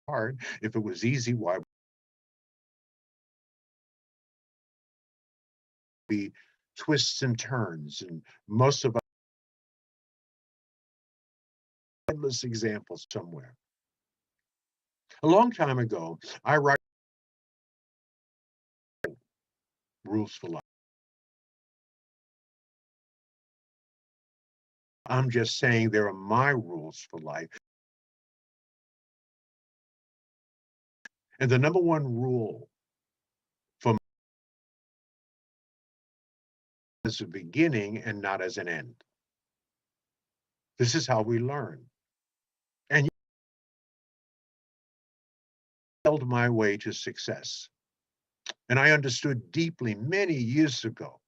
hard. If it was easy, why would it be twists and turns? And most of us endless examples somewhere. A long time ago, I write rules for life. I'm just saying there are my rules for life. And the number one rule for me is a beginning and not as an end. This is how we learn. And you held my way to success. And I understood deeply many years ago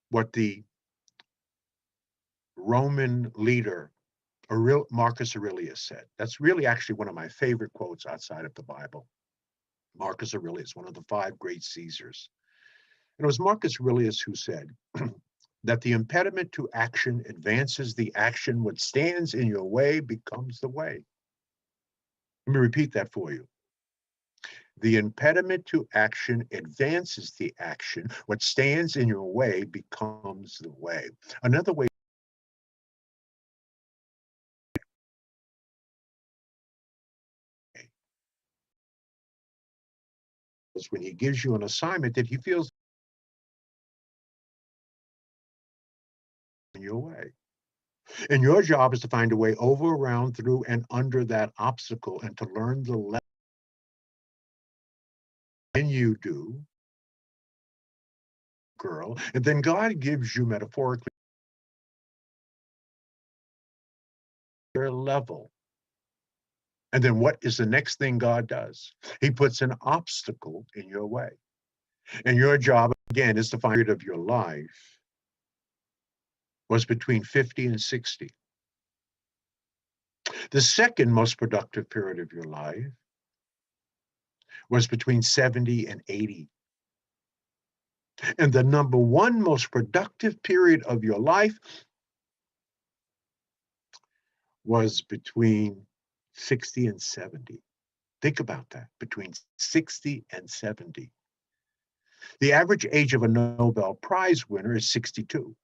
what the Roman leader Marcus Aurelius said. That's really actually one of my favorite quotes outside of the Bible. Marcus Aurelius, one of the 5 great Caesars. And it was Marcus Aurelius who said that the impediment to action advances the action. What stands in your way becomes the way. Let me repeat that for you. The impediment to action advances the action. What stands in your way becomes the way. Another way is when he gives you an assignment that he feels in your way. And your job is to find a way over, around, through, and under that obstacle and to learn the lesson. And you do, girl. And then God gives you metaphorically your level. And then what is the next thing God does? He puts an obstacle in your way. And your job, again, is to find of your life was between 50 and 60. The second most productive period of your life was between 70 and 80. And the number one most productive period of your life was between 60 and 70. Think about that, between 60 and 70. The average age of a Nobel Prize winner is 62.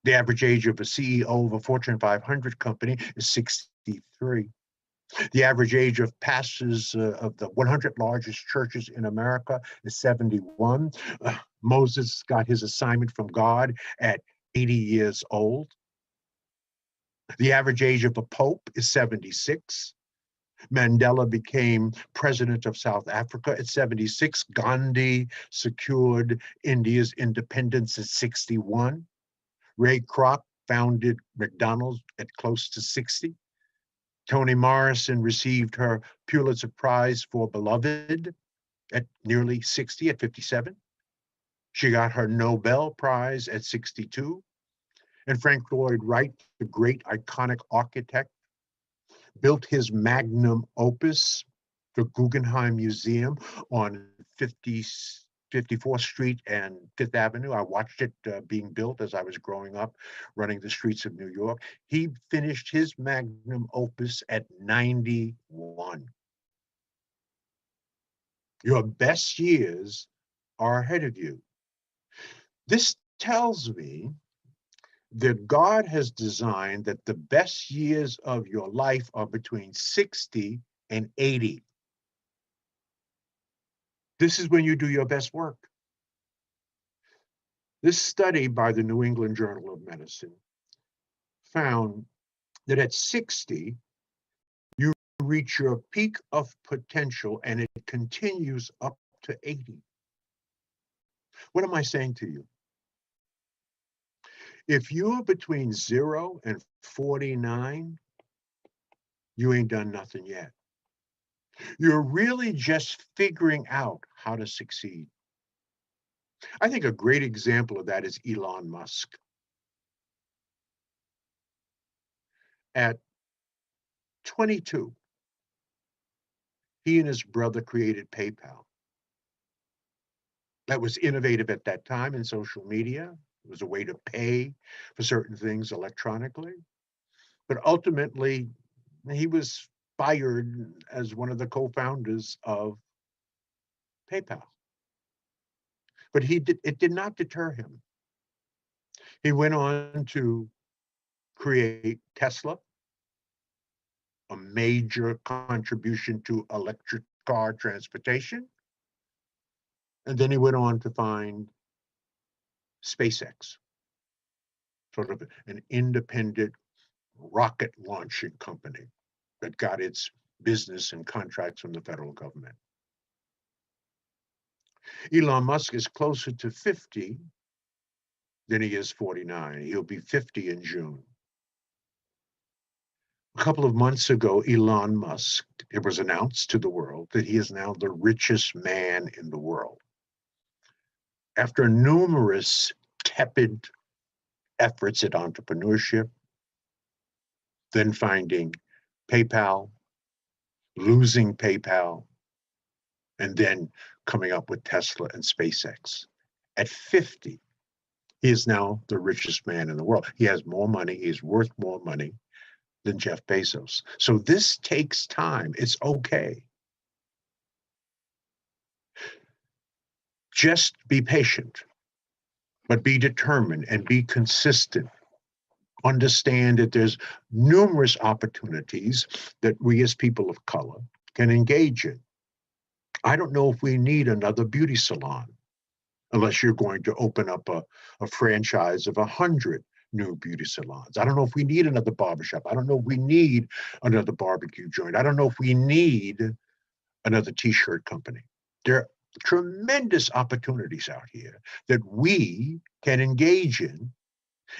The average age of a CEO of a Fortune 500 company is 63. The average age of pastors of the 100 largest churches in America is 71. Moses got his assignment from God at 80 years old. The average age of a pope is 76. Mandela became president of South Africa at 76. Gandhi secured India's independence at 61. Ray Kroc founded McDonald's at close to 60. Toni Morrison received her Pulitzer Prize for Beloved at nearly 60, at 57. She got her Nobel Prize at 62. And Frank Lloyd Wright, the great iconic architect, built his magnum opus, the Guggenheim Museum on 54th Street and Fifth Avenue. I watched it being built as I was growing up, running the streets of New York. He finished his magnum opus at 91. Your best years are ahead of you. This tells me that God has designed that the best years of your life are between 60 and 80. This is when you do your best work. This study by the New England Journal of Medicine found that at 60, you reach your peak of potential and it continues up to 80. What am I saying to you? If you're between 0 and 49, you ain't done nothing yet. You're really just figuring out how to succeed. I think a great example of that is Elon Musk. At 22, he and his brother created PayPal. That was innovative at that time in social media. It was a way to pay for certain things electronically. But ultimately, he was fired as one of the co-founders of PayPal. But it did not deter him. He went on to create Tesla, a major contribution to electric car transportation. And then he went on to find SpaceX, sort of an independent rocket launching company that got its business and contracts from the federal government. Elon Musk is closer to 50 than he is 49. He'll be 50 in June. A couple of months ago, Elon Musk, it was announced to the world that he is now the richest man in the world. After numerous tepid efforts at entrepreneurship, then finding PayPal, losing PayPal, and then coming up with Tesla and SpaceX. At 50, he is now the richest man in the world. He has more money, he's worth more money than Jeff Bezos. So this takes time. It's okay. Just be patient, but be determined and be consistent. Understand that there's numerous opportunities that we as people of color can engage in. I don't know if we need another beauty salon unless you're going to open up a franchise of 100 new beauty salons. I don't know if we need another barbershop. I don't know if we need another barbecue joint. I don't know if we need another t-shirt company. There are tremendous opportunities out here that we can engage in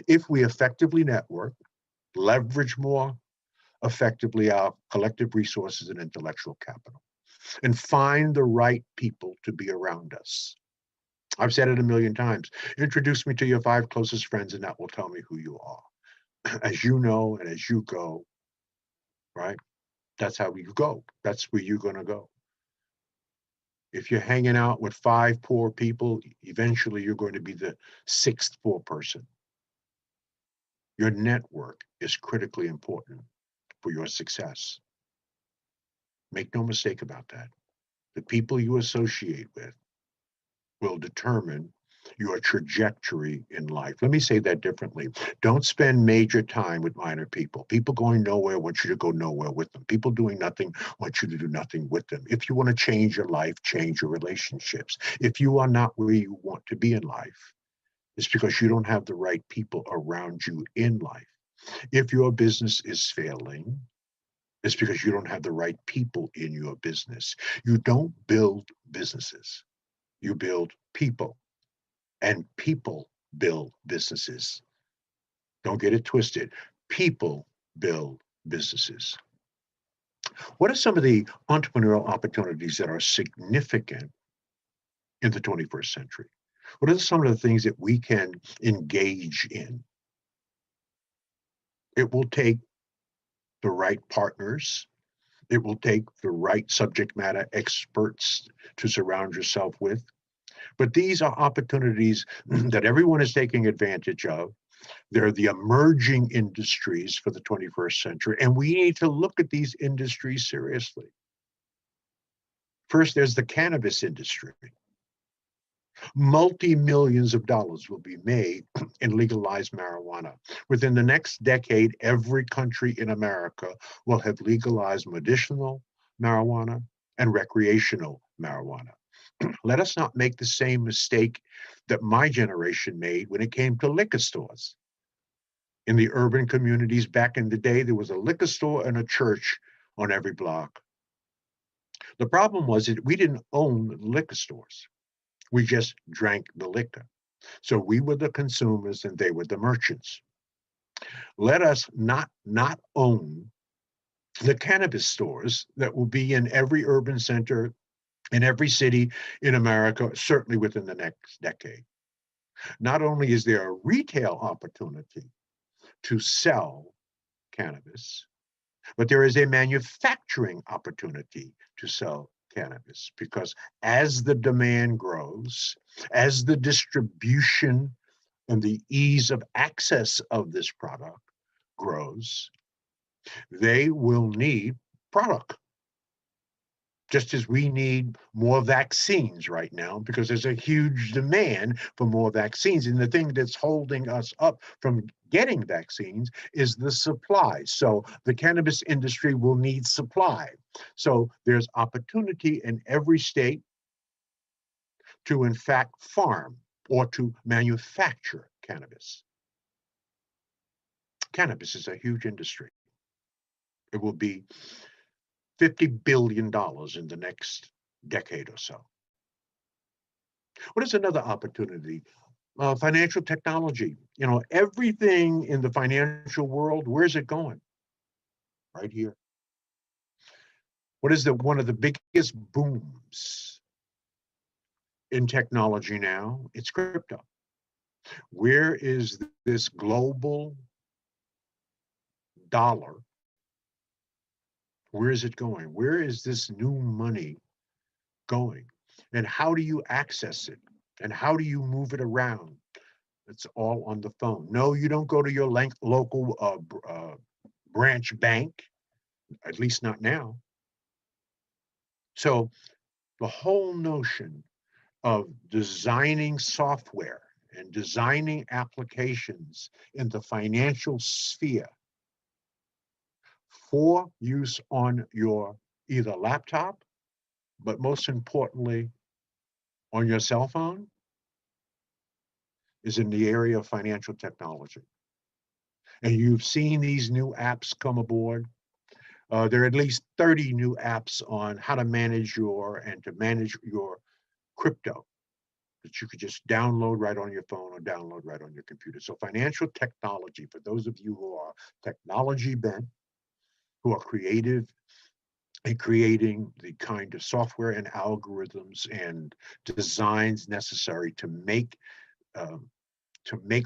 if we effectively network, leverage more effectively our collective resources and intellectual capital, and find the right people to be around us. I've said it a million times. Introduce me to your 5 closest friends, and that will tell me who you are. As you know, and as you go, right? That's how you go. That's where you're going to go. If you're hanging out with 5 poor people, eventually you're going to be the 6th poor person. Your network is critically important for your success. Make no mistake about that. The people you associate with will determine your trajectory in life. Let me say that differently. Don't spend major time with minor people. People going nowhere want you to go nowhere with them. People doing nothing want you to do nothing with them. If you want to change your life, change your relationships. If you are not where you want to be in life, it's because you don't have the right people around you in life. If your business is failing, it's because you don't have the right people in your business. You don't build businesses. You build people, and people build businesses. Don't get it twisted. People build businesses. What are some of the entrepreneurial opportunities that are significant in the 21st century? What are some of the things that we can engage in? It will take the right partners. It will take the right subject matter experts to surround yourself with. But these are opportunities that everyone is taking advantage of. They're the emerging industries for the 21st century, and we need to look at these industries seriously. First, there's the cannabis industry. Multi-millions of dollars will be made in legalized marijuana. Within the next decade, every country in America will have legalized medicinal marijuana and recreational marijuana. Let us not make the same mistake that my generation made when it came to liquor stores. In the urban communities back in the day, there was a liquor store and a church on every block. The problem was that we didn't own the liquor stores. We just drank the liquor. So we were the consumers and they were the merchants. Let us not own the cannabis stores that will be in every urban center, in every city in America, certainly within the next decade. Not only is there a retail opportunity to sell cannabis, but there is a manufacturing opportunity to sell cannabis, because as the demand grows, as the distribution and the ease of access of this product grows, they will need product. Just as we need more vaccines right now, because there's a huge demand for more vaccines. And the thing that's holding us up from getting vaccines is the supply. So the cannabis industry will need supply. So there's opportunity in every state to, in fact, farm or to manufacture cannabis. Cannabis is a huge industry. It will be $50 billion in the next decade or so. What is another opportunity? Financial technology. You know, everything in the financial world, where's it going? Right here. What is one of the biggest booms in technology now? It's crypto. Where is this global dollar? Where is it going? Where is this new money going? And how do you access it? And how do you move it around? It's all on the phone. No, you don't go to your local branch bank, at least not now. So the whole notion of designing software and designing applications in the financial sphere for use on your either laptop, but most importantly, on your cell phone, is in the area of financial technology. And you've seen these new apps come aboard. There are at least 30 new apps on how to manage your crypto that you could just download right on your phone or download right on your computer. So financial technology, for those of you who are technology bent, who are creative in creating the kind of software and algorithms and designs necessary to make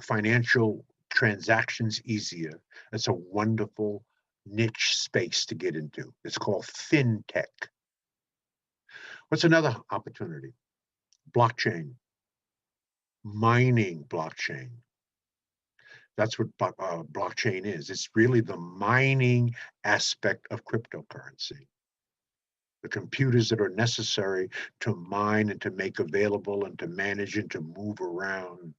financial transactions easier, it's a wonderful niche space to get into. It's called fintech. What's another opportunity? Blockchain, mining blockchain. That's what blockchain is. It's really the mining aspect of cryptocurrency. The computers that are necessary to mine and to make available and to manage and to move around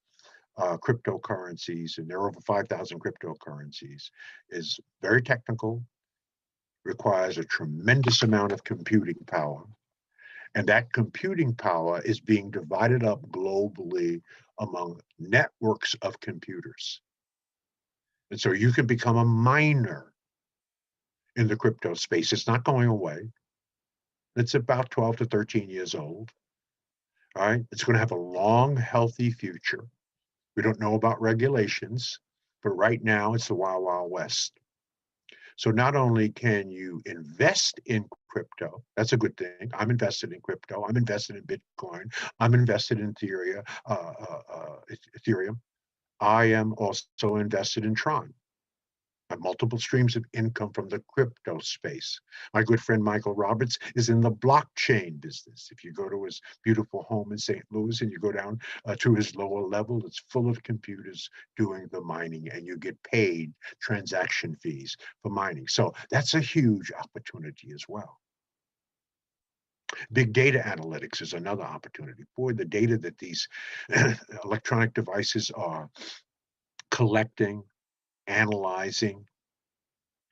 cryptocurrencies, and there are over 5,000 cryptocurrencies, is very technical, requires a tremendous amount of computing power. And that computing power is being divided up globally among networks of computers. And so you can become a miner in the crypto space. It's not going away. It's about 12 to 13 years old. All right. It's going to have a long, healthy future. We don't know about regulations, but right now it's the Wild Wild West. So not only can you invest in crypto, that's a good thing. I'm invested in crypto. I'm invested in Bitcoin. I'm invested in Ethereum. I am also invested in Tron. I have multiple streams of income from the crypto space. My good friend Michael Roberts is in the blockchain business. If you go to his beautiful home in St. Louis and you go down to his lower level, it's full of computers doing the mining, and you get paid transaction fees for mining. So that's a huge opportunity as well. Big data analytics is another opportunity. Boy, the data that these electronic devices are collecting, analyzing,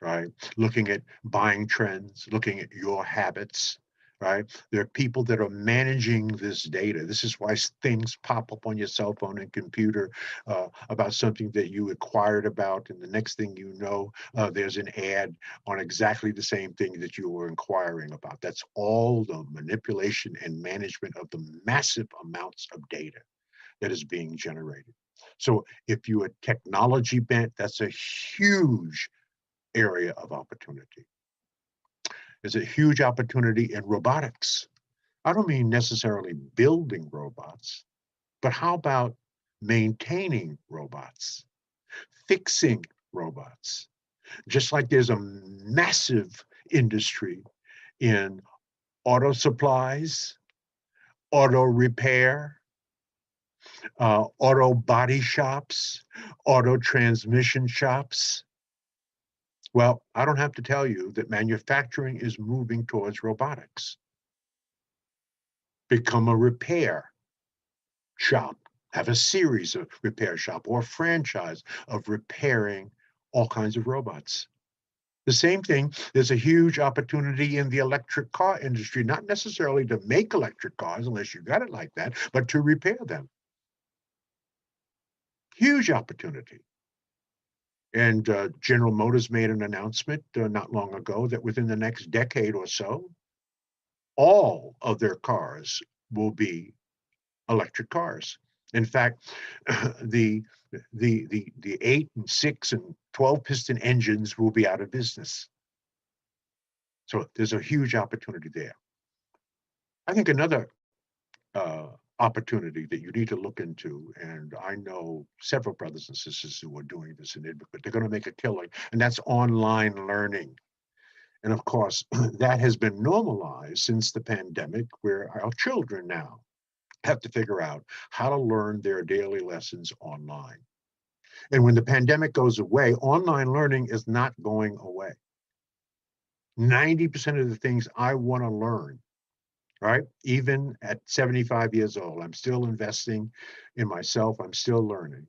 right? Looking at buying trends, looking at your habits, right? There are people that are managing this data. This is why things pop up on your cell phone and computer about something that you inquired about, and the next thing you know, there's an ad on exactly the same thing that you were inquiring about. That's all the manipulation and management of the massive amounts of data that is being generated. So if you are technology bent, that's a huge area of opportunity. There's a huge opportunity in robotics. I don't mean necessarily building robots, but how about maintaining robots, fixing robots? Just like there's a massive industry in auto supplies, auto repair, auto body shops, auto transmission shops. Well, I don't have to tell you that manufacturing is moving towards robotics. Become a repair shop, have a series of repair shop or franchise of repairing all kinds of robots. The same thing, there's a huge opportunity in the electric car industry, not necessarily to make electric cars unless you got it like that, but to repair them. Huge opportunity. And General Motors made an announcement not long ago that within the next decade or so, all of their cars will be electric cars. In fact, the the 8 and 6 and 12 piston engines will be out of business. So there's a huge opportunity there. I think another opportunity that you need to look into, and I know several brothers and sisters who are doing this, and they're going to make a killing, and that's online learning. And of course, that has been normalized since the pandemic, where our children now have to figure out how to learn their daily lessons online. And when the pandemic goes away, online learning is not going away. 90% of the things I want to learn, right? Even at 75 years old, I'm still investing in myself, I'm still learning,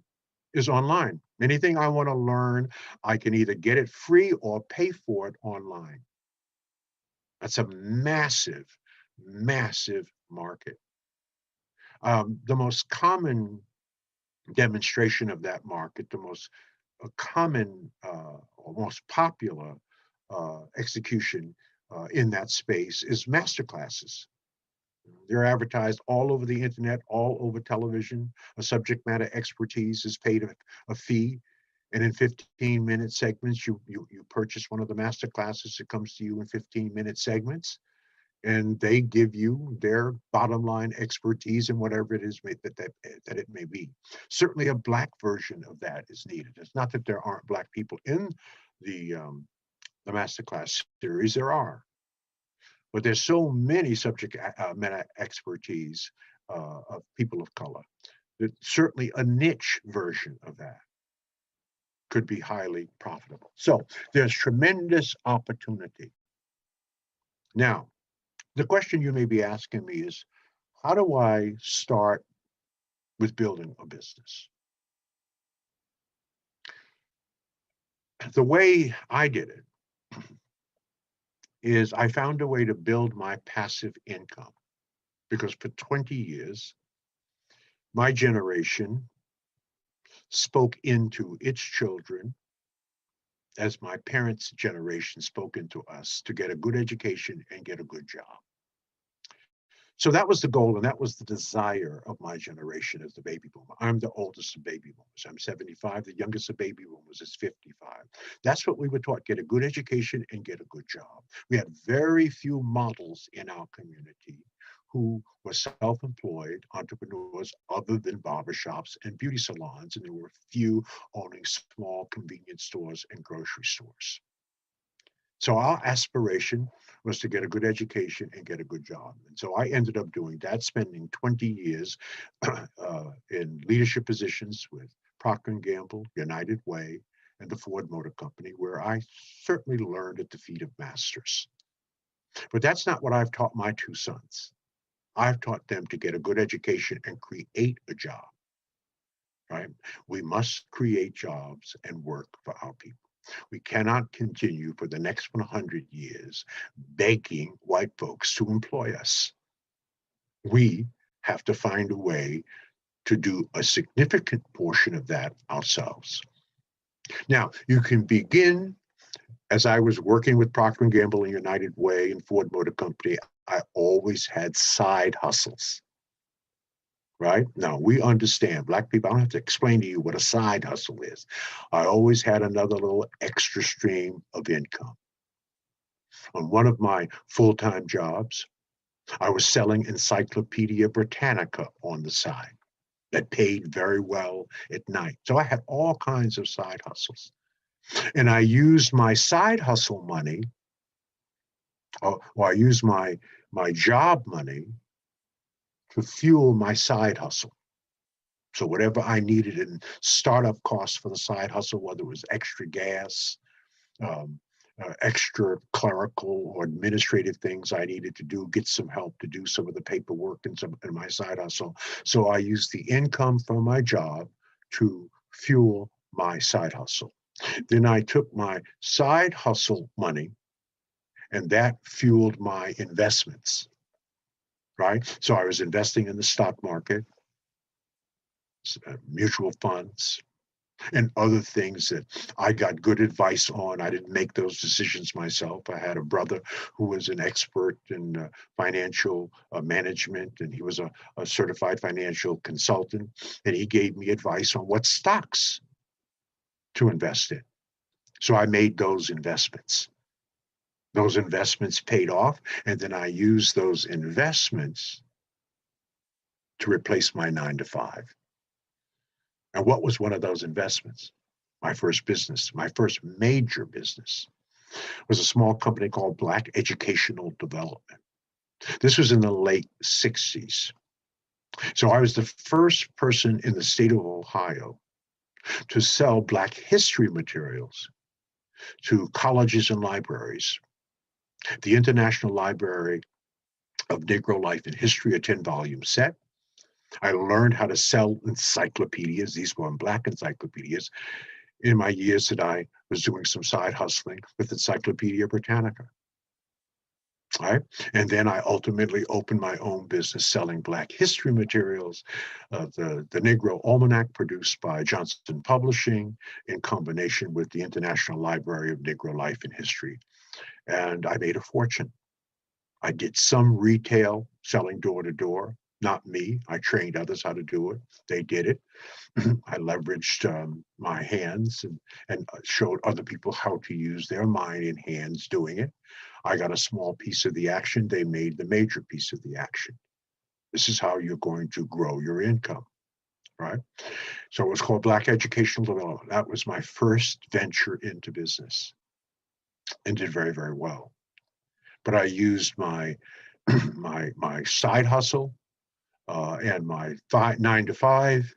is online. Anything I want to learn, I can either get it free or pay for it online. That's a massive, massive market. The most common demonstration of that market, the most common or most popular execution in that space is masterclasses. They're advertised all over the internet, all over television. A subject matter expertise is paid a fee. And in 15-minute segments, you purchase one of the master classes. It comes to you in 15-minute segments, and they give you their bottom line expertise in whatever it is that it may be. Certainly a Black version of that is needed. It's not that there aren't Black people in the masterclass series, there are. But there's so many subject matter expertise of people of color that certainly a niche version of that could be highly profitable. So there's tremendous opportunity. Now, the question you may be asking me is, how do I start with building a business? The way I did it is I found a way to build my passive income, because for 20 years, my generation spoke into its children as my parents' generation spoke into us to get a good education and get a good job. So that was the goal, and that was the desire of my generation as the baby boomer. I'm the oldest of baby boomers. I'm 75. The youngest of baby boomers is 55. That's what we were taught: get a good education and get a good job. We had very few models in our community who were self-employed entrepreneurs other than barbershops and beauty salons, and there were few owning small convenience stores and grocery stores. So our aspiration was to get a good education and get a good job. And so I ended up doing that, spending 20 years in leadership positions with Procter & Gamble, United Way, and the Ford Motor Company, where I certainly learned at the feet of masters. But that's not what I've taught my two sons. I've taught them to get a good education and create a job, right? We must create jobs and work for our people. We cannot continue for the next 100 years begging white folks to employ us. We have to find a way to do a significant portion of that ourselves. Now, you can begin, as I was working with Procter & Gamble and United Way and Ford Motor Company, I always had side hustles. Right? Now, we understand, Black people, I don't have to explain to you what a side hustle is. I always had another little extra stream of income. On one of my full-time jobs, I was selling Encyclopedia Britannica on the side. That paid very well at night. So I had all kinds of side hustles. And I used my side hustle money, or I used my job money to fuel my side hustle. So whatever I needed in startup costs for the side hustle, whether it was extra gas, um, extra clerical or administrative things I needed to do, get some help to do some of the paperwork and some in my side hustle. So I used the income from my job to fuel my side hustle. Then I took my side hustle money and that fueled my investments, right? So I was investing in the stock market, mutual funds, and other things that I got good advice on. I didn't make those decisions myself. I had a brother who was an expert in financial management, and he was a certified financial consultant, and he gave me advice on what stocks to invest in. So I made those investments. Those investments paid off, and then I used those investments to replace my 9 to 5. And what was one of those investments? My first business, my first major business, was a small company called Black Educational Development. This was in the late 60s. So I was the first person in the state of Ohio to sell Black history materials to colleges and libraries. The International Library of Negro Life and History, a 10-volume set. I learned how to sell encyclopedias. These were Black encyclopedias in my years that I was doing some side hustling with Encyclopedia Britannica. All right. And then I ultimately opened my own business selling Black history materials, the Negro Almanac produced by Johnson Publishing in combination with the International Library of Negro Life and History. And I made a fortune. I did some retail selling door to door, not me. I trained others how to do it. They did it. I leveraged my hands and showed other people how to use their mind and hands doing it. I got a small piece of the action. They made the major piece of the action. This is how you're going to grow your income, right? So it was called Black Educational Development. That was my first venture into business and did very, very well. But I used my my side hustle and my 9 to 5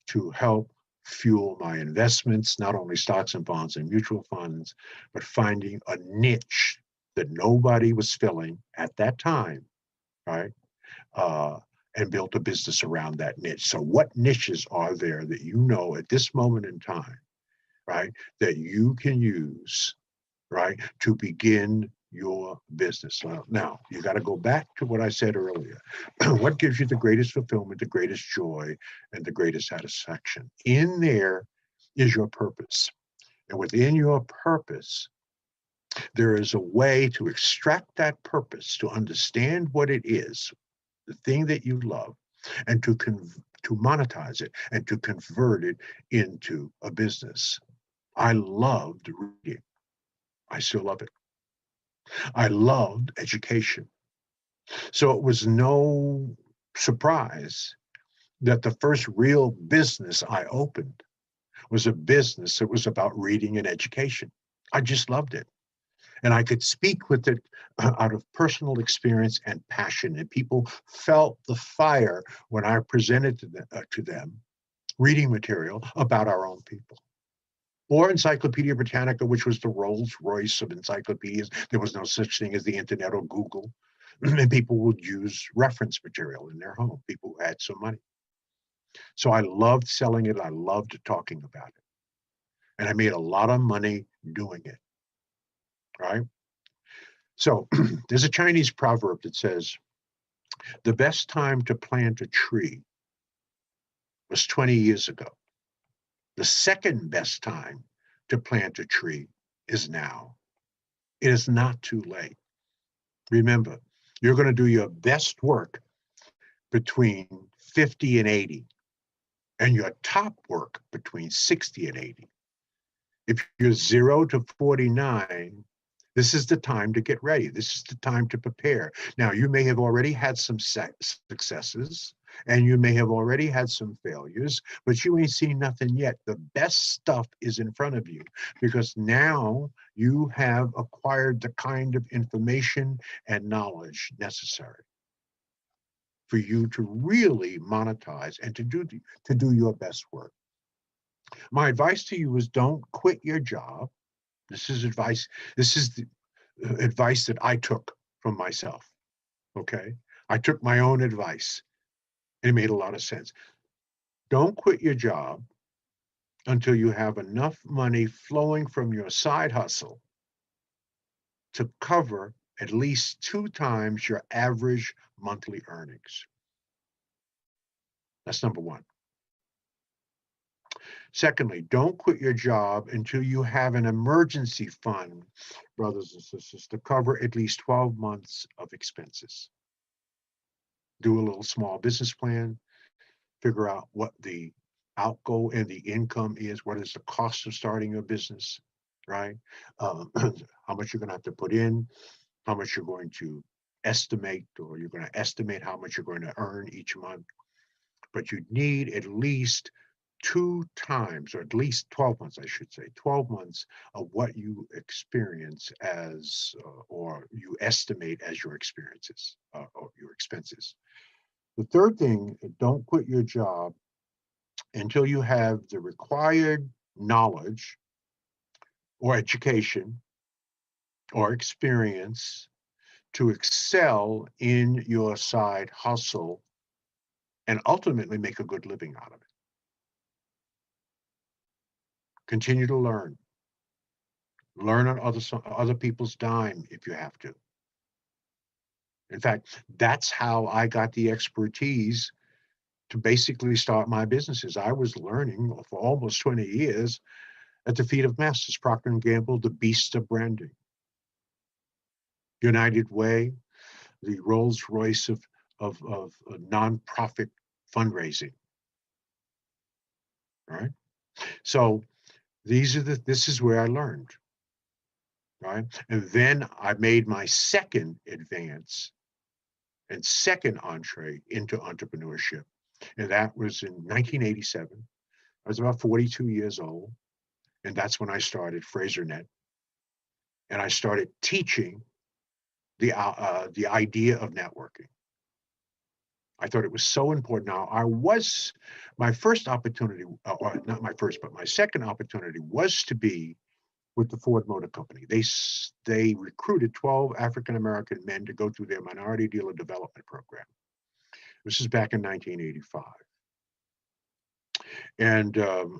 to help fuel my investments, not only stocks and bonds and mutual funds, but finding a niche that nobody was filling at that time, right? And built a business around that niche. So what niches are there that you know at this moment in time, right, that you can use, right, to begin your business? Now, you got to go back to what I said earlier. What gives you the greatest fulfillment, the greatest joy, and the greatest satisfaction? In there is your purpose. And within your purpose, there is a way to extract that purpose, to understand what it is, the thing that you love, and to monetize it and to convert it into a business. I loved reading. I still love it. I loved education. So it was no surprise that the first real business I opened was a business that was about reading and education. I just loved it. And I could speak with it out of personal experience and passion. And people felt the fire when I presented to them reading material about our own people. Or Encyclopedia Britannica, which was the Rolls Royce of encyclopedias. There was no such thing as the internet or Google. And people would use reference material in their home, people who had some money. So I loved selling it. I loved talking about it. And I made a lot of money doing it, right? So there's a Chinese proverb that says, the best time to plant a tree was 20 years ago. The second best time to plant a tree is now. It is not too late. Remember, you're going to do your best work between 50 and 80, and your top work between 60 and 80. If you're 0 to 49, this is the time to get ready. This is the time to prepare. Now, you may have already had some successes, and you may have already had some failures, but you ain't seen nothing yet. The best stuff is in front of you because now you have acquired the kind of information and knowledge necessary for you to really monetize and to do your best work. My advice to you is don't quit your job. This is advice. This is the advice that I took from myself. Okay. I took my own advice and it made a lot of sense. Don't quit your job until you have enough money flowing from your side hustle to cover at least 2 times your average monthly earnings. That's number one. Secondly, don't quit your job until you have an emergency fund, brothers and sisters, to cover at least 12 months of expenses. Do a little small business plan, figure out what the outgo and the income is, what is the cost of starting your business, right? How much you're going to have to put in, how much you're going to estimate, or you're going to estimate how much you're going to earn each month. But you need at least 2 times, or at least 12 months, I should say, 12 months of what you experience as, or you estimate as your experiences, or your expenses. The third thing, don't quit your job until you have the required knowledge or education or experience to excel in your side hustle and ultimately make a good living out of it. Continue to learn. Learn on other people's dime if you have to. In fact, that's how I got the expertise to basically start my businesses. I was learning for almost 20 years at the feet of masters, Procter & Gamble, the beast of branding. United Way, the Rolls Royce of nonprofit fundraising, right? So this is where I learned, right? And then I made my second advance and second entree into entrepreneurship. And that was in 1987. I was about 42 years old. And that's when I started FraserNet. And I started teaching the idea of networking. I thought it was so important. Now, my first opportunity, or not my first, but my second opportunity was to be with the Ford Motor Company. They recruited 12 African-American men to go through their minority dealer development program. This is back in 1985. And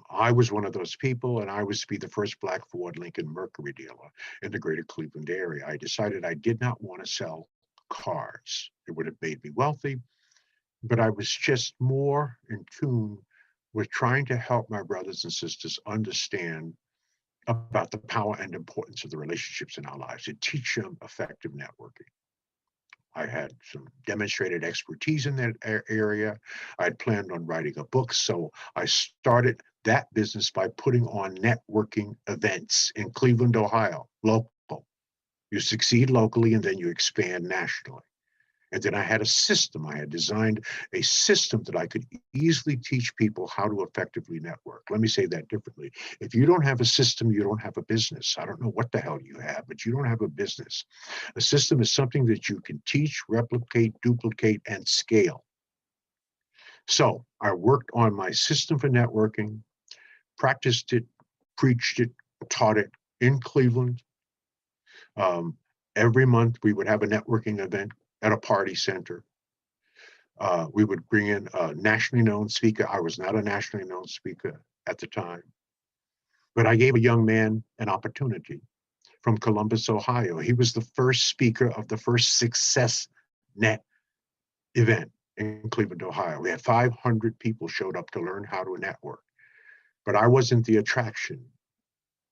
I was one of those people, and I was to be the first Black Ford Lincoln Mercury dealer in the greater Cleveland area. I decided I did not want to sell cars. It would have made me wealthy, but I was just more in tune with trying to help my brothers and sisters understand about the power and importance of the relationships in our lives, to teach them effective networking. I had some demonstrated expertise in that area. I had planned on writing a book, so I started that business by putting on networking events in Cleveland, Ohio, local. You succeed locally and then you expand nationally. And then I had a system. I had designed a system that I could easily teach people how to effectively network. Let me say that differently. If you don't have a system, you don't have a business. I don't know what the hell you have, but you don't have a business. A system is something that you can teach, replicate, duplicate, and scale. So I worked on my system for networking, practiced it, preached it, taught it in Cleveland. Every month we would have a networking event at a party center. We would bring in a nationally known speaker. I was not a nationally known speaker at the time, but I gave a young man an opportunity from Columbus, Ohio. He was the first speaker of the first Success Net event in Cleveland, Ohio. We had 500 people showed up to learn how to network, but I wasn't the attraction.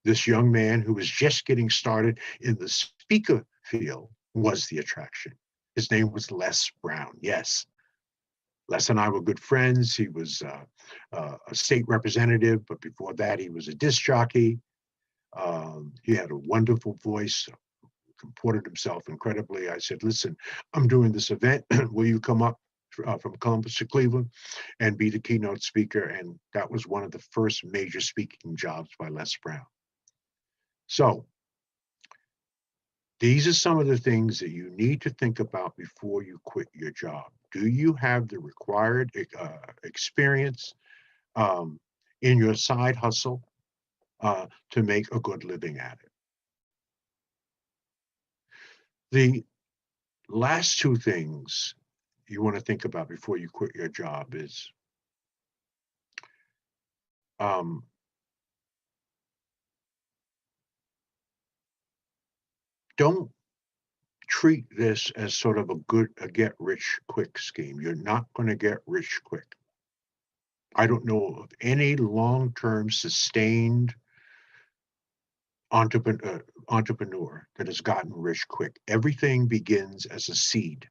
This young man who was just getting started in the speaker field was the attraction. His name was Les Brown. Yes, Les and I were good friends. He was a state representative, but before that, he was a disc jockey. He had a wonderful voice, comported himself incredibly. I said, listen, I'm doing this event. Will you come up from Columbus to Cleveland and be the keynote speaker? And that was one of the first major speaking jobs by Les Brown. So these are some of the things that you need to think about before you quit your job. Do you have the required experience in your side hustle to make a good living at it? The last two things you want to think about before you quit your job is um, don't treat this as sort of a get rich quick scheme. You're not going to get rich quick. I don't know of any long-term sustained entrepreneur that has gotten rich quick. Everything begins as a seed.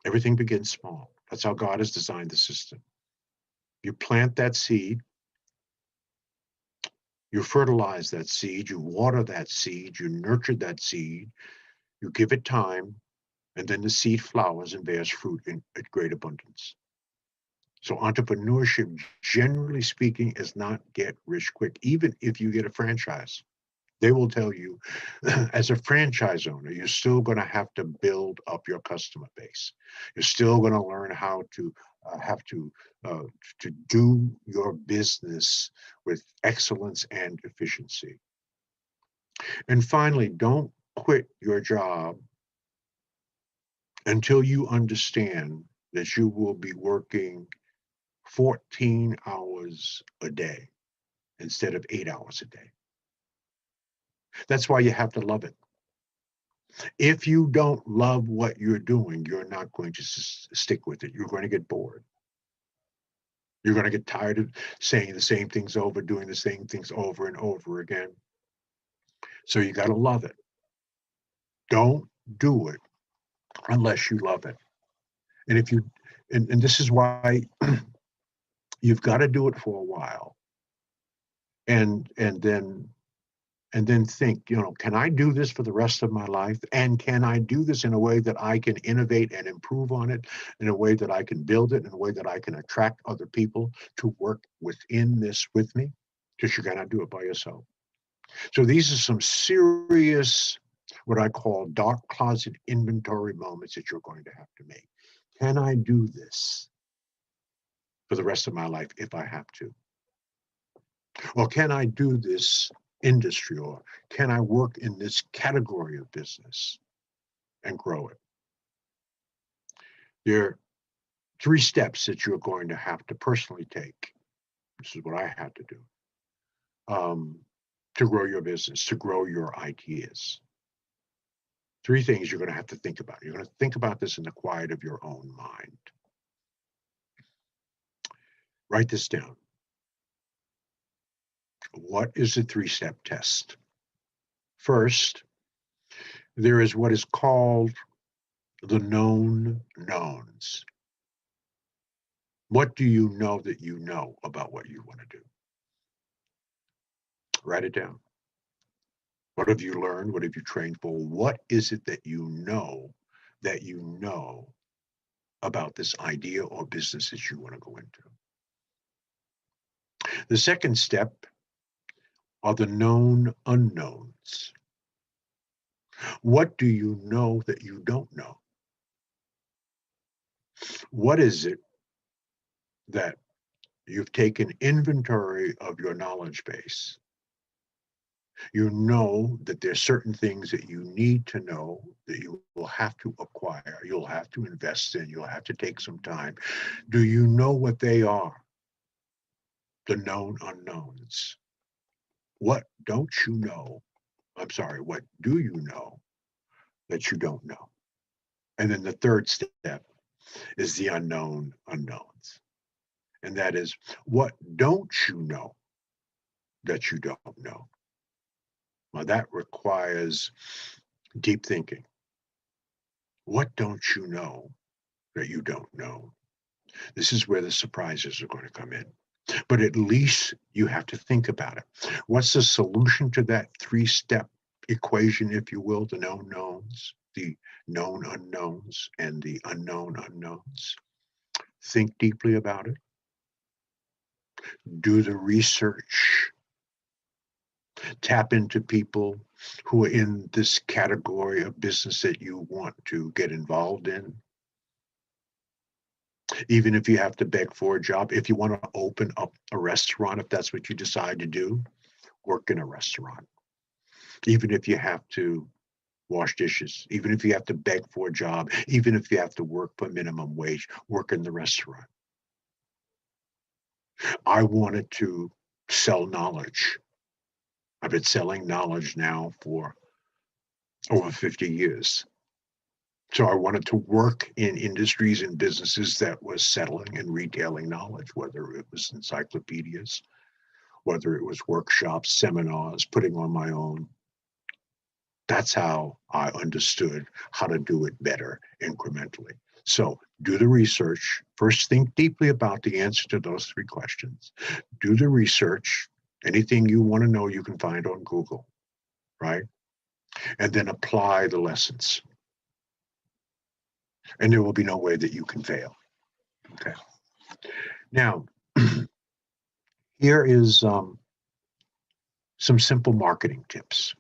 Everything begins small. That's how God has designed the system. You plant that seed, you fertilize that seed, you water that seed, you nurture that seed, you give it time, and then the seed flowers and bears fruit in great abundance. So entrepreneurship, generally speaking, is not get rich quick, even if you get a franchise. They will tell you, as a franchise owner, you're still going to have to build up your customer base. You're still going to learn how to have uh, to do your business with excellence and efficiency. And finally, don't quit your job until you understand that you will be working 14 hours a day instead of 8 hours a day. That's why you have to love it. If you don't love what you're doing, you're not going to stick with it. You're going to get bored. You're going to get tired of saying the same things over, doing the same things over and over again. So you got to love it. Don't do it unless you love it. And if you, and this is why you've got to do it for a while, and then think, can I do this for the rest of my life? And can I do this in a way that I can innovate and improve on it, in a way that I can build it, in a way that I can attract other people to work within this with me? Because you cannot do it by yourself. So these are some serious, what I call dark closet inventory moments that you're going to have to make. Can I do this for the rest of my life if I have to? Or can I do this industry, or can I work in this category of business and grow it? There are 3 steps that you're going to have to personally take. This is what I had to do to grow your business, to grow your ideas. 3 things you're going to have to think about. You're going to think about this in the quiet of your own mind. Write this down. What is the 3-step test? First, there is what is called the known knowns. What do you know that you know about what you want to do? Write it down. What have you learned? What have you trained for? What is it that you know about this idea or business that you want to go into? The second step are the known unknowns. What do you know that you don't know? What is it that you've taken inventory of your knowledge base? You know that there's certain things that you need to know that you will have to acquire, you'll have to invest in, you'll have to take some time. Do you know what they are? The known unknowns. What don't you know? I'm sorry, what do you know that you don't know? And then the third step is the unknown unknowns. And that is, what don't you know that you don't know? Well, that requires deep thinking. What don't you know that you don't know? This is where the surprises are going to come in. But at least you have to think about it. What's the solution to that 3-step equation, if you will, the known knowns, the known unknowns, and the unknown unknowns? Think deeply about it. Do the research. Tap into people who are in this category of business that you want to get involved in. Even if you have to beg for a job, if you want to open up a restaurant, if that's what you decide to do, work in a restaurant. Even if you have to wash dishes, even if you have to beg for a job, even if you have to work for minimum wage, work in the restaurant. I wanted to sell knowledge. I've been selling knowledge now for over 50 years. So I wanted to work in industries and businesses that was selling and retailing knowledge, whether it was encyclopedias, whether it was workshops, seminars, putting on my own. That's how I understood how to do it better incrementally. So do the research. First, think deeply about the answer to those three questions. Do the research. Anything you want to know, you can find on Google, right? And then apply the lessons. And there will be no way that you can fail. Okay. Now, here is some simple marketing tips.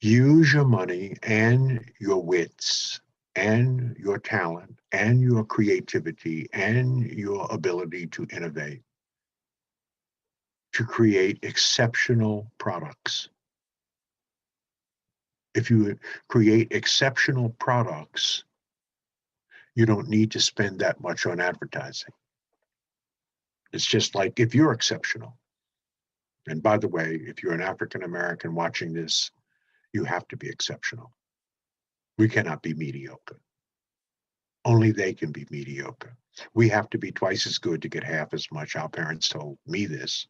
Use your money and your wits and your talent and your creativity and your ability to innovate to create exceptional products. If you create exceptional products, you don't need to spend that much on advertising. It's just like if you're exceptional. And by the way, if you're an African American watching this, you have to be exceptional. We cannot be mediocre. Only they can be mediocre. We have to be twice as good to get half as much. Our parents told me this,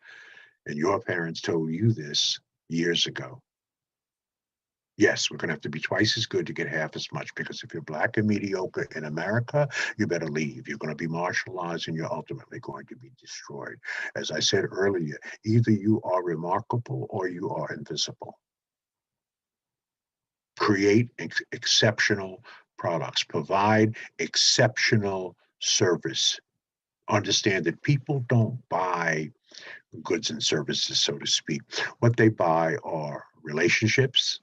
and your parents told you this years ago. Yes, we're going to have to be twice as good to get half as much, because if you're black and mediocre in America, you better leave. You're going to be marginalized and you're ultimately going to be destroyed. As I said earlier, either you are remarkable or you are invisible. Create exceptional products, provide exceptional service. Understand that people don't buy goods and services, so to speak. What they buy are relationships.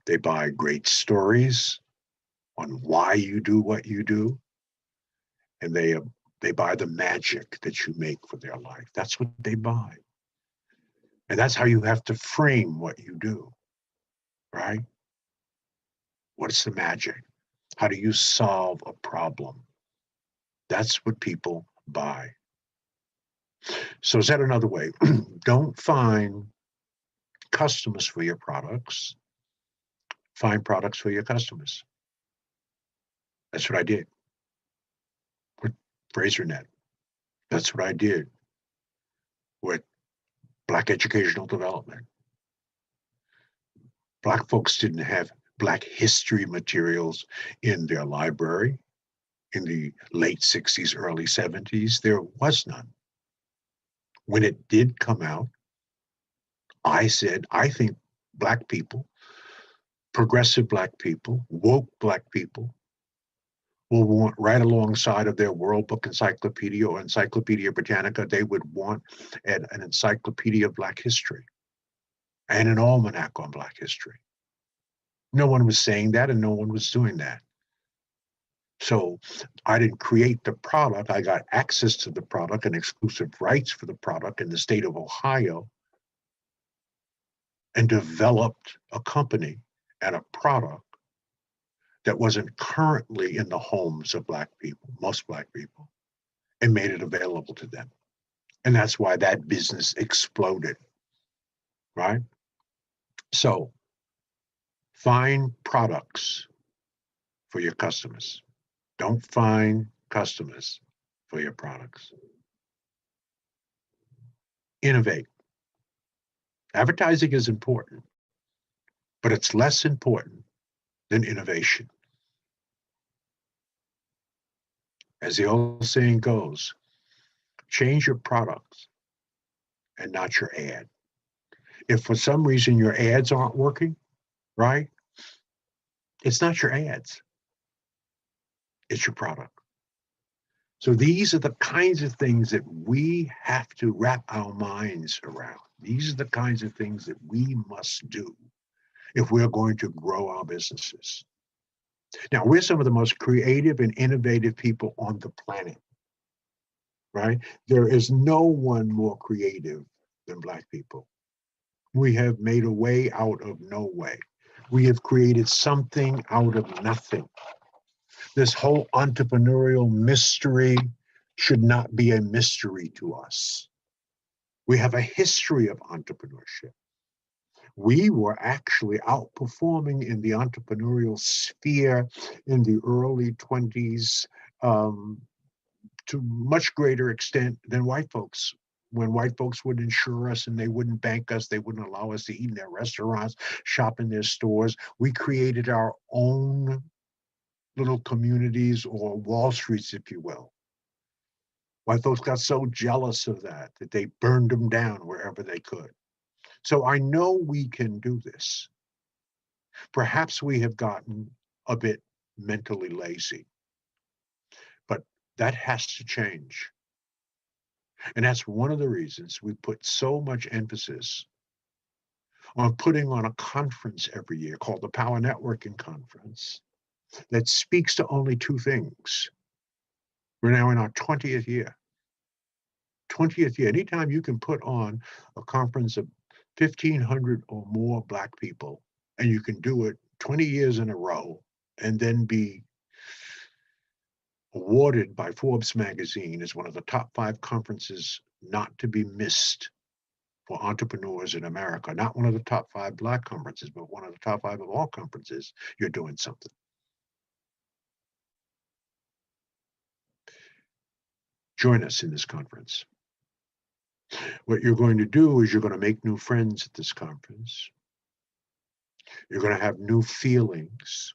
They buy great stories on why you do what you do, and they buy the magic that you make for their life. That's what they buy, and that's how you have to frame what you do, right? What's the magic? How do you solve a problem? That's what people buy. So said another way, don't find customers for your products, find products for your customers. That's what I did with FraserNet. That's what I did with Black Educational Development. Black folks didn't have Black history materials in their library in the late 60s, early 70s. There was none. When it did come out, I said, I think Black people, progressive Black people, woke Black people, will want right alongside of their World Book Encyclopedia or Encyclopedia Britannica, they would want an encyclopedia of Black history and an almanac on Black history. No one was saying that, and no one was doing that. So I didn't create the product. I got access to the product and exclusive rights for the product in the state of Ohio, and developed a company and a product that wasn't currently in the homes of Black people, most Black people, and made it available to them. And that's why that business exploded, right? So find products for your customers. Don't find customers for your products. Innovate. Advertising is important, but it's less important than innovation. As the old saying goes, change your products and not your ad. If for some reason your ads aren't working, right? It's not your ads, it's your product. So these are the kinds of things that we have to wrap our minds around. These are the kinds of things that we must do if we're going to grow our businesses. Now, we're some of the most creative and innovative people on the planet, right? There is no one more creative than Black people. We have made a way out of no way. We have created something out of nothing. This whole entrepreneurial mystery should not be a mystery to us. We have a history of entrepreneurship. We were actually outperforming in the entrepreneurial sphere in the early 20s to much greater extent than white folks. When white folks would insure us and they wouldn't bank us, they wouldn't allow us to eat in their restaurants, shop in their stores. We created our own little communities, or Wall Streets, if you will. White folks got so jealous of that they burned them down wherever they could. So I know we can do this. Perhaps we have gotten a bit mentally lazy, but that has to change. And that's one of the reasons we put so much emphasis on putting on a conference every year called the Power Networking Conference that speaks to only two things. We're now in our 20th year. 20th year. Anytime you can put on a conference of 1,500 or more Black people, and you can do it 20 years in a row, and then be awarded by Forbes magazine as one of the top 5 conferences not to be missed for entrepreneurs in America, not one of the top 5 Black conferences, but one of the top 5 of all conferences, you're doing something. Join us in this conference. What you're going to do is you're going to make new friends at this conference. You're going to have new feelings.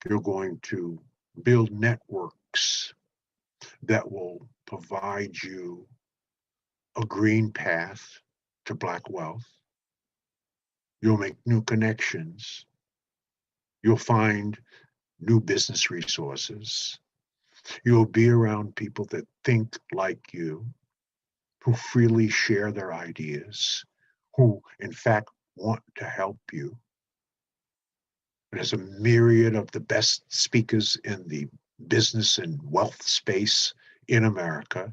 You're going to build networks that will provide you a green path to Black wealth. You'll make new connections. You'll find new business resources. You'll be around people that think like you, who freely share their ideas, who in fact want to help you. There's a myriad of the best speakers in the business and wealth space in America.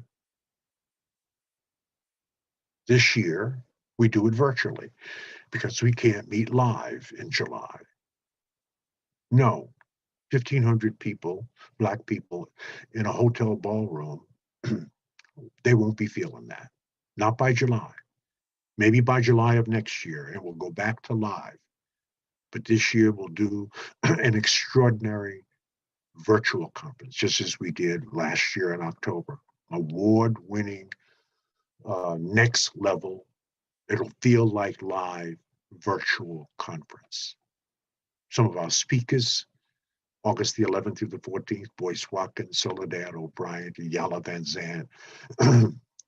This year, we do it virtually because we can't meet live in July. No, 1,500 people, Black people, in a hotel ballroom, they won't be feeling that. Not by July. Maybe by July of next year, and we'll go back to live. But this year we'll do an extraordinary virtual conference, just as we did last year in October. Award-winning, next level, it'll feel like live virtual conference. Some of our speakers, August the 11th through the 14th, Boyce Watkins, Soledad O'Brien, Yala Van Zandt,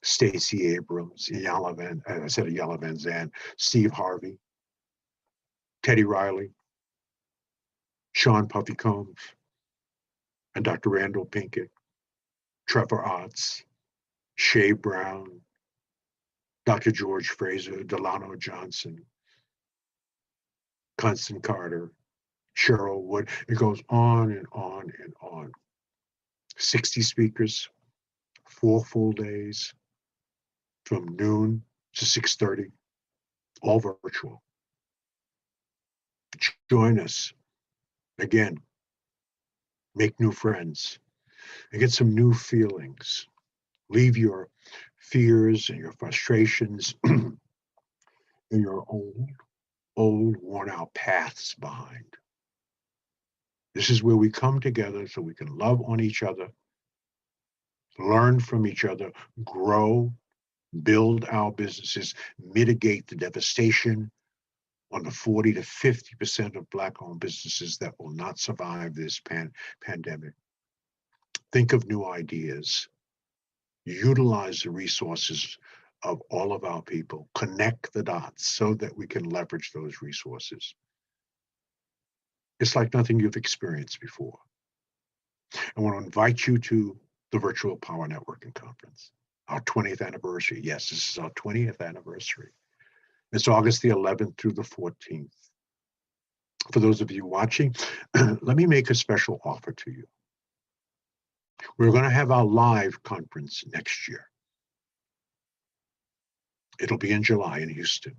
Stacey Abrams, Yala Van Zandt, Steve Harvey, Teddy Riley, Sean Puffy Combs, and Dr. Randall Pinkett, Trevor Otts, Shay Brown, Dr. George Fraser, Delano Johnson, Constant Carter, Cheryl Wood. It goes on and on and on. 60 speakers, 4 full days, from noon to 6:30, all virtual. Join us. Again, make new friends and get some new feelings. Leave your fears and your frustrations and your old worn out paths behind. This is where we come together so we can love on each other, learn from each other, grow, build our businesses, mitigate the devastation on the 40 to 50% of Black-owned businesses that will not survive this pandemic. Think of new ideas. Utilize the resources of all of our people. Connect the dots so that we can leverage those resources. It's like nothing you've experienced before. I want to invite you to the Virtual Power Networking Conference, our 20th anniversary. Yes, this is our 20th anniversary. It's August the 11th through the 14th. For those of you watching, let me make a special offer to you. We're going to have our live conference next year. It'll be in July in Houston.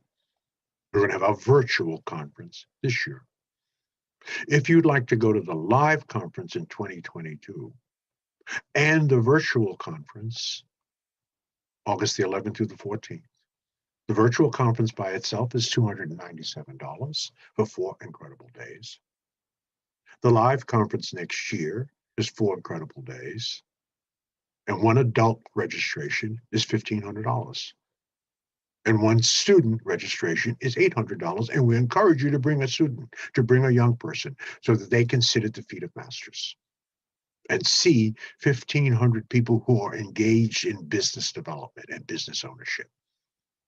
We're going to have a virtual conference this year. If you'd like to go to the live conference in 2022 and the virtual conference, August the 11th through the 14th, the virtual conference by itself is $297 for 4 incredible days. The live conference next year is 4 incredible days. And one adult registration is $1,500. And one student registration is $800. And we encourage you to bring a student, to bring a young person, so that they can sit at the feet of masters and see 1,500 people who are engaged in business development and business ownership,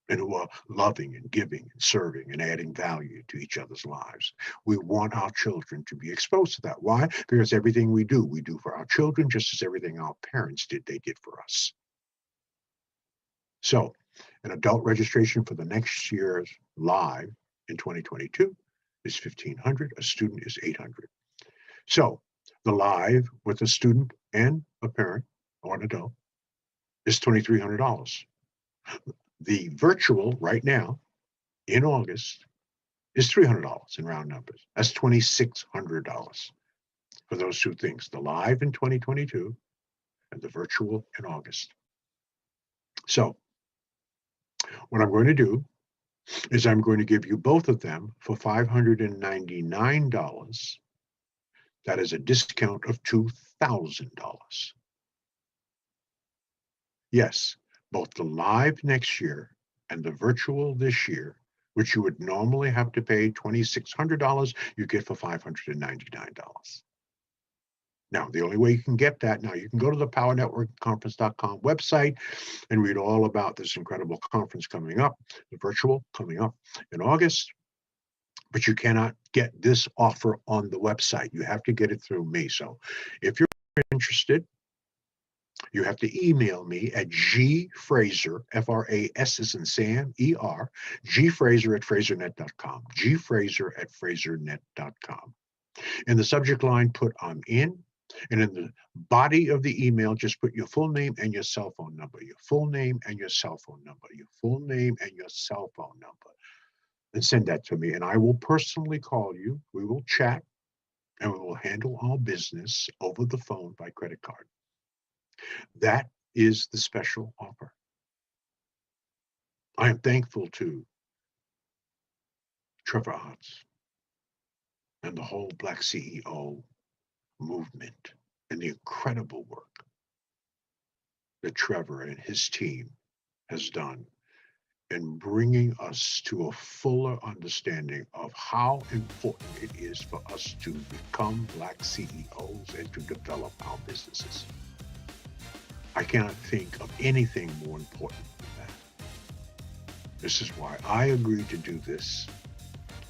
and who are loving and giving and serving and adding value to each other's lives. We want our children to be exposed to that. Why? Because everything we do for our children, just as everything our parents did, they did for us. So, an adult registration for the next year's live in 2022 is $1,500. A student is $800. So, the live with a student and a parent or an adult is $2,300. The virtual right now in August is $300 in round numbers. That's $2,600 for those two things, the live in 2022 and the virtual in August. So what I'm going to do is I'm going to give you both of them for $599. That is a discount of $2,000. Yes, both the live next year and the virtual this year, which you would normally have to pay $2,600, you get for $599. Now, the only way you can get that, now you can go to the powernetworkconference.com website and read all about this incredible conference coming up, the virtual coming up in August, but you cannot get this offer on the website. You have to get it through me. So if you're interested, you have to email me at gfraser, F-R-A-S as in Sam, E-R, gfraser at frasernet.com, gfraser at frasernet.com. In the subject line, put I'm in, and in the body of the email, just put your full name and your cell phone number, your full name and your cell phone number, your full name and your cell phone number, and send that to me. And I will personally call you. We will chat, and we will handle all business over the phone by credit card. That is the special offer. I am thankful to Trevor Otts and the whole BlackCEO movement and the incredible work that Trevor and his team has done in bringing us to a fuller understanding of how important it is for us to become Black CEOs and to develop our businesses. I cannot think of anything more important than that. This is why I agreed to do this.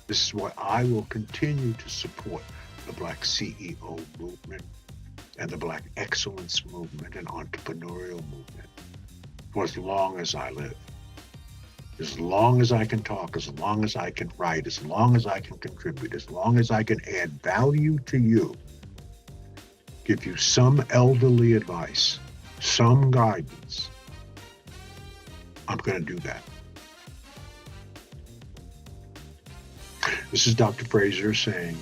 This is why I will continue to support the Black CEO movement and the Black excellence movement and entrepreneurial movement for as long as I live. As long as I can talk, as long as I can write, as long as I can contribute, as long as I can add value to you, give you some elderly advice, some guidance, I'm going to do that. This is Dr. Fraser saying,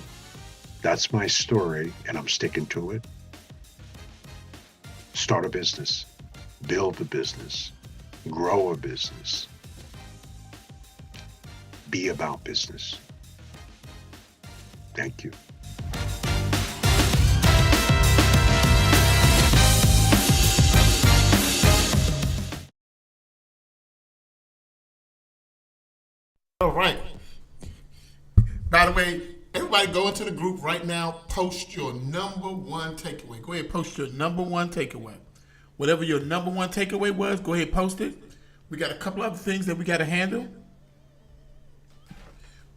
that's my story and I'm sticking to it. Start a business, build a business, grow a business, be about business. Thank you. All right. By the way, everybody go into the group right now, post your number one takeaway. Go ahead, post your number one takeaway. Whatever your number one takeaway was, go ahead, post it. We got a couple other things that we got to handle.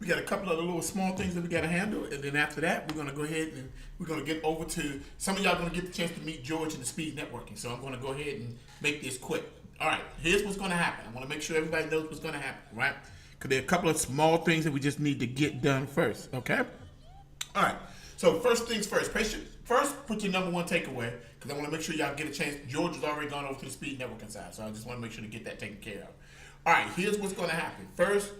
We got a couple of little small things that we got to handle, and then after that, we're going to go ahead and we're going to get over to, some of y'all going to get the chance to meet George in the speed networking, so I'm going to go ahead and make this quick. All right, here's what's going to happen. I want to make sure everybody knows what's going to happen, right? Because there are a couple of small things that we just need to get done first, okay? All right, so first things first. First, put your number one takeaway, because I want to make sure y'all get a chance. George has already gone over to the speed networking side, so I just want to make sure to get that taken care of. All right, here's what's going to happen. First,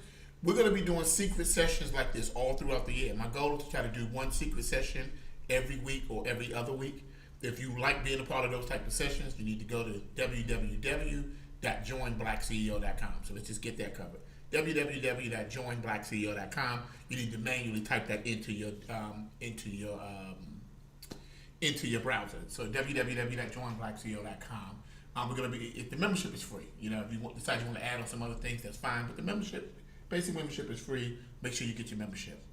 we're going to be doing secret sessions like this all throughout the year. My goal is to try to do one secret session every week or every other week. If you like being a part of those type of sessions, you need to go to www.joinblackceo.com. So let's just get that covered. www.joinblackceo.com. You need to manually type that into your browser. So www.joinblackceo.com. We're gonna be. If the membership is free, if you decide you want to add on some other things, that's fine. But the basic membership is free. Make sure you get your membership.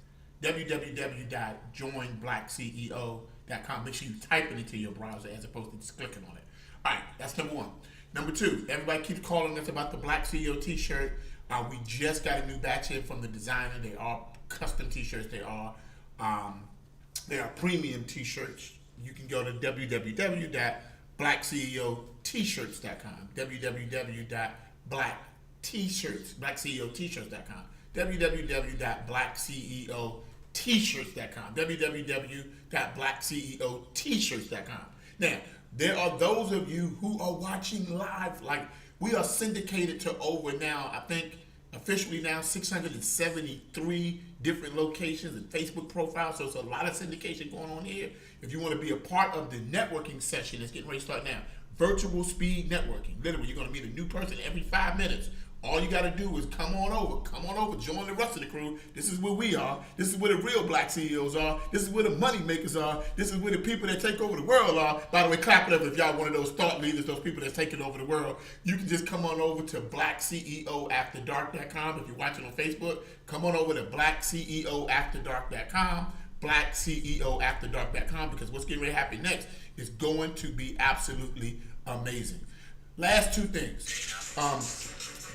www.joinblackceo.com. Make sure you type it into your browser as opposed to just clicking on it. All right, that's number one. Number two, everybody keeps calling us about the Black CEO T-shirt. We just got a new batch in from the designer. They are custom T-shirts. They are premium T-shirts. You can go to www.blackceotshirts.com. www.blackceotshirts.com. www.blackceotshirts.com. www.blackceotshirts.com. Now, there are those of you who are watching live. Like, we are syndicated to over now, I think, officially now 673 different locations and Facebook profiles. So it's a lot of syndication going on here. If you want to be a part of the networking session that's getting ready to start now, virtual speed networking. Literally, you're going to meet a new person every 5 minutes. All you got to do is come on over, join the rest of the crew. This is where we are. This is where the real Black CEOs are. This is where the money makers are. This is where the people that take over the world are. By the way, clap it up if y'all one of those thought leaders, those people that's taking over the world. You can just come on over to BlackCEOAfterDark.com. If you're watching on Facebook, come on over to BlackCEOAfterDark.com. BlackCEOAfterDark.com, because what's getting ready to happen next is going to be absolutely amazing. Last two things.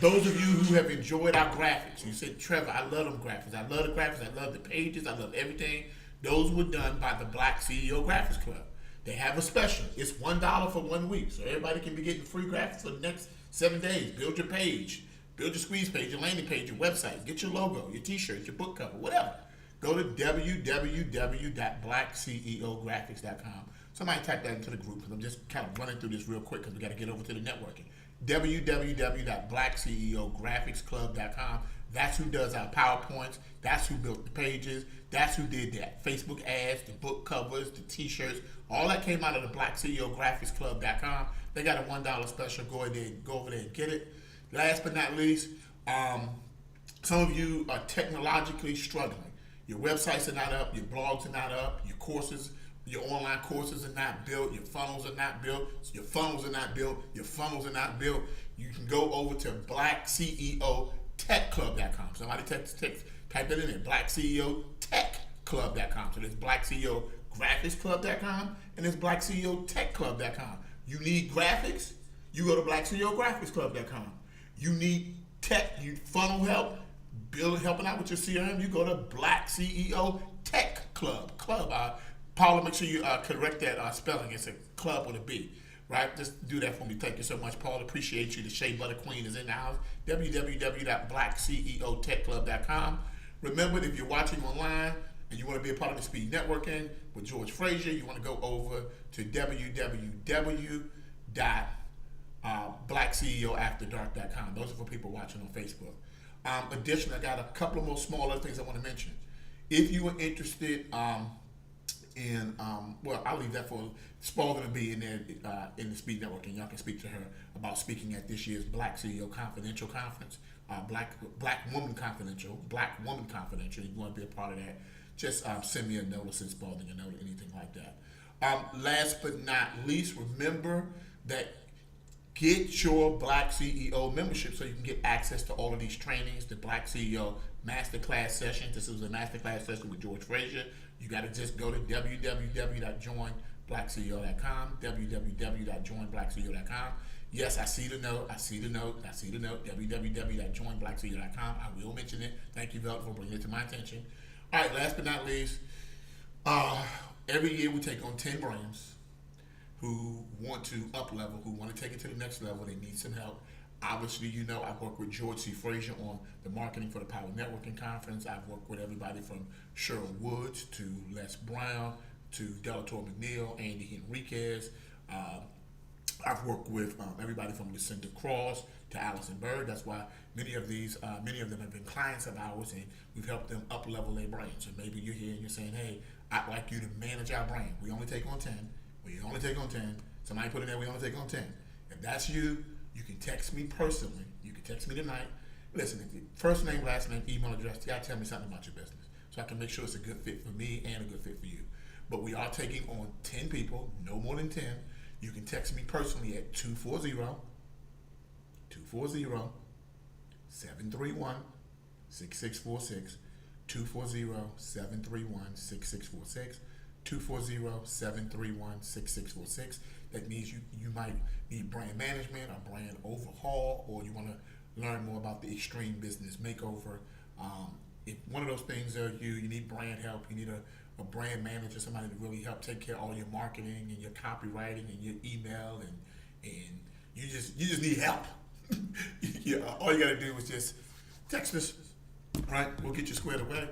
Those of you who have enjoyed our graphics, you said, Trevor, I love them graphics. I love the graphics. I love the pages. I love everything. Those were done by the Black CEO Graphics Club. They have a special. It's $1 for 1 week. So everybody can be getting free graphics for the next 7 days. Build your page. Build your squeeze page, your landing page, your website. Get your logo, your t-shirt, your book cover, whatever. Go to www.blackceographics.com. Somebody type that into the group because I'm just kind of running through this real quick because we got to get over to the networking. www.blackceographicsclub.com. That's who does our PowerPoints. That's who built the pages. That's who did that. Facebook ads, the book covers, the t-shirts. All that came out of the BlackCEOGraphicsClub.com. They got a $1 special. Go over there and get it. Last but not least, some of you are technologically struggling. Your websites are not up. Your blogs are not up. Your courses, your online courses are not built. Your funnels are not built. Your funnels are not built. Your funnels are not built. You can go over to BlackCEOTechClub.com. Somebody type that in there. BlackCEOTechClub.com. So there's BlackCEOGraphicsClub.com and there's BlackCEOTechClub.com. You need graphics? You go to BlackCEOGraphicsClub.com. You need tech, you funnel help, helping out with your CRM, you go to BlackCEO Tech Club. Paula, make sure you correct that spelling. It's a club with a B, right? Just do that for me. Thank you so much, Paula. Appreciate you. The Shea Butter Queen is in the house. www.blackceotechclub.com. Remember, if you're watching online and you want to be a part of the speed networking with George Fraser, you want to go over to www.blackceoafterdark.com. Those are for people watching on Facebook. Additionally, I got a couple of more small other things I want to mention. If you are interested in, I'll leave that for Spalding to be in there in the speed networking. Y'all can speak to her about speaking at this year's Black CEO Confidential Conference, Black Woman Confidential. If you want to be a part of that, just send me a notice in Spalding, a note, anything like that. Last but not least, remember that get your Black CEO membership so you can get access to all of these trainings, the Black CEO Masterclass sessions. This is a Masterclass session with George Fraser. You got to just go to www.joinblackceo.com, www.joinblackceo.com. Yes, I see the note, www.joinblackceo.com. I will mention it. Thank you, Velvet, for bringing it to my attention. All right, last but not least, every year we take on 10 brands who want to up level, who want to take it to the next level. They need some help. Obviously, I work with George C. Fraser on the marketing for the Power Networking Conference. I've worked with everybody from Cheryl Woods to Les Brown to Delator McNeil, Andy Henriquez. I've worked with everybody from Lucinda Cross to Allison Bird. That's why many of them have been clients of ours, and we've helped them up level their brand. So maybe you're here and you're saying, hey, I'd like you to manage our brand. We only take on 10. We only take on 10. Somebody put in there, we only take on 10. If that's you, you can text me personally. You can text me tonight. Listen, if your first name, last name, email address, you gotta tell me something about your business so I can make sure it's a good fit for me and a good fit for you. But we are taking on 10 people, no more than 10. You can text me personally at 240-731-6646, 240-731-6646, 240-731-6646. That means you might need brand management, a brand overhaul, or you want to learn more about the extreme business makeover. If one of those things are you need brand help, you need a brand manager, somebody to really help take care of all your marketing and your copywriting and your email, and you just need help. All you gotta do is just text us, right? We'll get you squared away.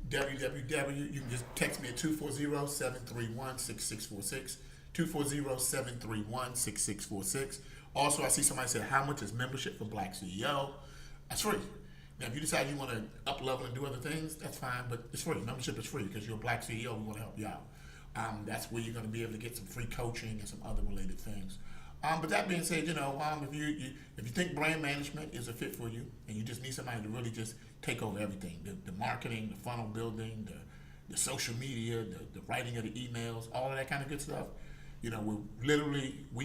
www. You can just text me at 240-731-6646. 240-731-6646. Also, I see somebody said, how much is membership for BlackCEO? That's free. Now, if you decide you want to up level and do other things, that's fine, but it's free. Membership is free because you're a BlackCEO. We want to help you out. That's where you're going to be able to get some free coaching and some other related things. But that being said, if you think brand management is a fit for you, and you just need somebody to really just take over everything, the marketing, the funnel building, the social media, the writing of the emails, all of that kind of good stuff, we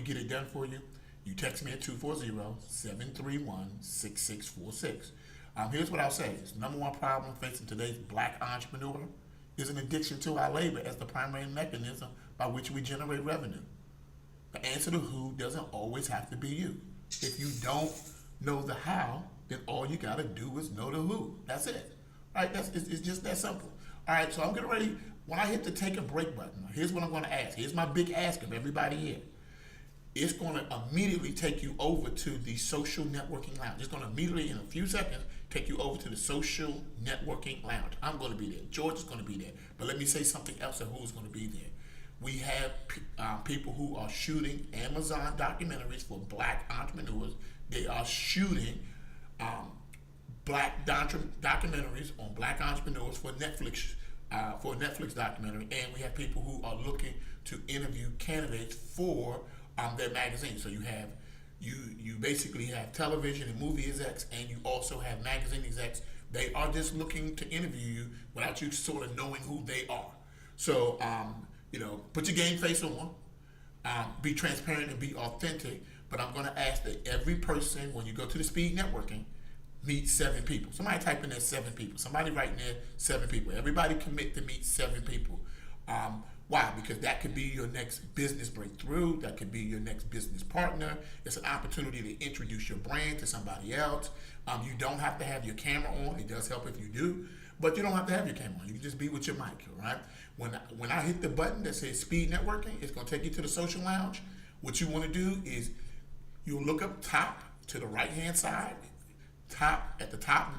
get it done for you. You text me at 240-731-6646. Here's what I'll say. The number one problem facing today's black entrepreneur is an addiction to our labor as the primary mechanism by which we generate revenue. The answer to who doesn't always have to be you. If you don't know the how, then all you got to do is know the who. That's it. All right? It's just that simple. All right, so I'm getting ready. When I hit the take a break button, here's what I'm going to ask. Here's my big ask of everybody here. It's going to immediately take you over to the social networking lounge. It's going to immediately, in a few seconds, take you over to the social networking lounge. I'm going to be there. George is going to be there. But let me say something else of who's going to be there. We have people who are shooting Amazon documentaries for black entrepreneurs. They are shooting black documentaries on black entrepreneurs for Netflix documentary. And we have people who are looking to interview candidates for their magazine. So you basically have television and movie execs, and you also have magazine execs. They are just looking to interview you without you sort of knowing who they are. So put your game face on, be transparent and be authentic. But I'm going to ask that every person, when you go to the speed networking, meet 7 people. Somebody type in there 7 people. Somebody write in there 7 people. Everybody commit to meet 7 people. Why? Because that could be your next business breakthrough. That could be your next business partner. It's an opportunity to introduce your brand to somebody else. You don't have to have your camera on. It does help if you do, but you don't have to have your camera on. You can just be with your mic, all right? When I hit the button that says speed networking, it's going to take you to the social lounge. What you want to do is you'll look up top to the right-hand side, at the top,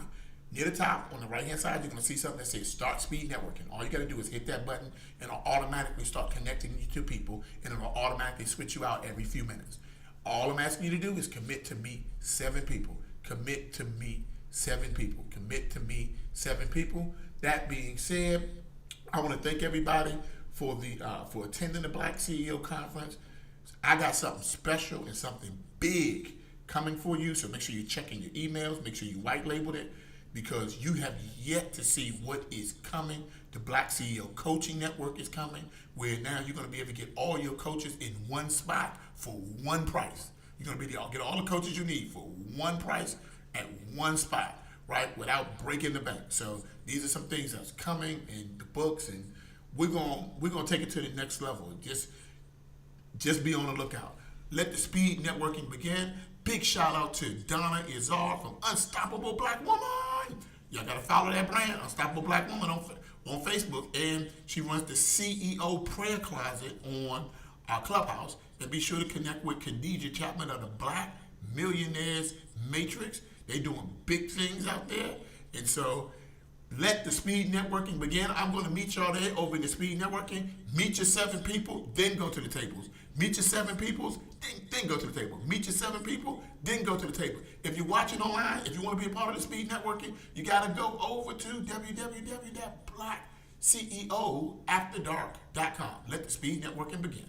near the top on the right-hand side, you're going to see something that says Start Speed Networking. All you got to do is hit that button, and it'll automatically start connecting you to people, and it'll automatically switch you out every few minutes. All I'm asking you to do is commit to meet 7 people. Commit to meet 7 people. Commit to meet 7 people. That being said, I want to thank everybody for attending the BlackCEO conference. I got something special and something big coming for you, so make sure you're checking your emails. Make sure you white labeled it, because you have yet to see what is coming. The BlackCEO Coaching Network is coming, where now you're going to be able to get all your coaches in one spot for one price. You're going to be able to get all the coaches you need for one price at one spot, right, without breaking the bank. So these are some things that's coming in the books, and we're going to take it to the next level. Just be on the lookout. Let the speed networking begin. Big shout out to Donna Izar from Unstoppable Black Woman. Y'all gotta follow that brand, Unstoppable Black Woman, on Facebook, and she runs the CEO Prayer Closet on our Clubhouse. And be sure to connect with Khadijah Chapman of the Black Millionaires Matrix. They doing big things out there, and so let the speed networking begin. I'm going to meet y'all there over in the speed networking. Meet your 7 people, then go to the tables. Meet your 7 people, then go to the table. Meet your 7 people, then go to the table. If you're watching online, if you want to be a part of the speed networking, you got to go over to www.blackceoafterdark.com. Let the speed networking begin.